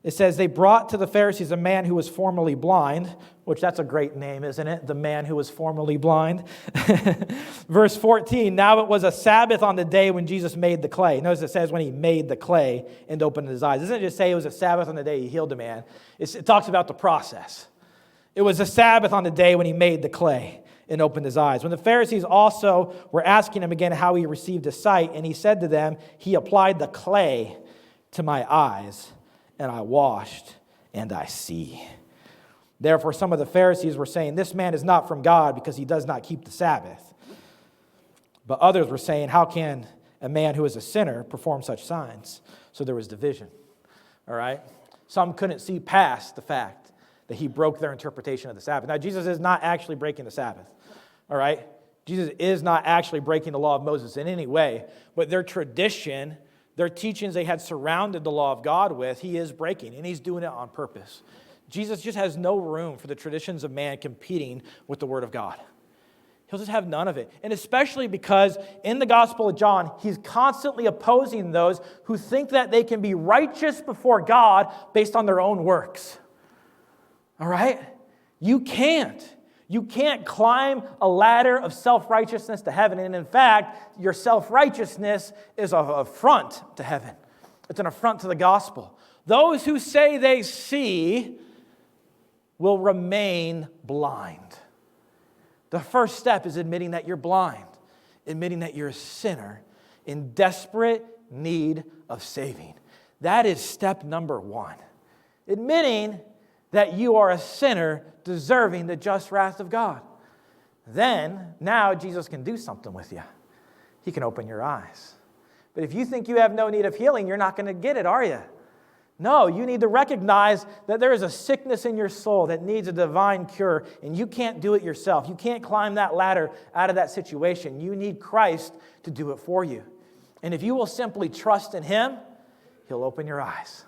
It says, they brought to the Pharisees a man who was formerly blind, which that's a great name, isn't it? The man who was formerly blind. Verse 14, now it was a Sabbath on the day when Jesus made the clay. Notice it says when he made the clay and opened his eyes. It doesn't just say it was a Sabbath on the day he healed the man. It talks about the process. It was a Sabbath on the day when he made the clay and opened his eyes. When the Pharisees also were asking him again how he received his sight, and he said to them, he applied the clay to my eyes, and I washed, and I see. Therefore, some of the Pharisees were saying, this man is not from God because he does not keep the Sabbath. But others were saying, how can a man who is a sinner perform such signs? So there was division, all right? Some couldn't see past the fact that he broke their interpretation of the Sabbath. Now, Jesus is not actually breaking the Sabbath, all right? Jesus is not actually breaking the law of Moses in any way, but their tradition, their teachings they had surrounded the law of God with, he is breaking, and he's doing it on purpose. Jesus just has no room for the traditions of man competing with the Word of God. He'll just have none of it. And especially because in the Gospel of John, he's constantly opposing those who think that they can be righteous before God based on their own works. All right? You can't. You can't climb a ladder of self-righteousness to heaven. And in fact, your self-righteousness is an affront to heaven. It's an affront to the gospel. Those who say they see will remain blind. The first step is admitting that you're blind, admitting that you're a sinner in desperate need of saving. That is step number one. Admitting that you are a sinner deserving the just wrath of God. Then, now Jesus can do something with you. He can open your eyes. But if you think you have no need of healing, you're not going to get it, are you? No, you need to recognize that there is a sickness in your soul that needs a divine cure, and you can't do it yourself. You can't climb that ladder out of that situation. You need Christ to do it for you. And if you will simply trust in Him, He'll open your eyes.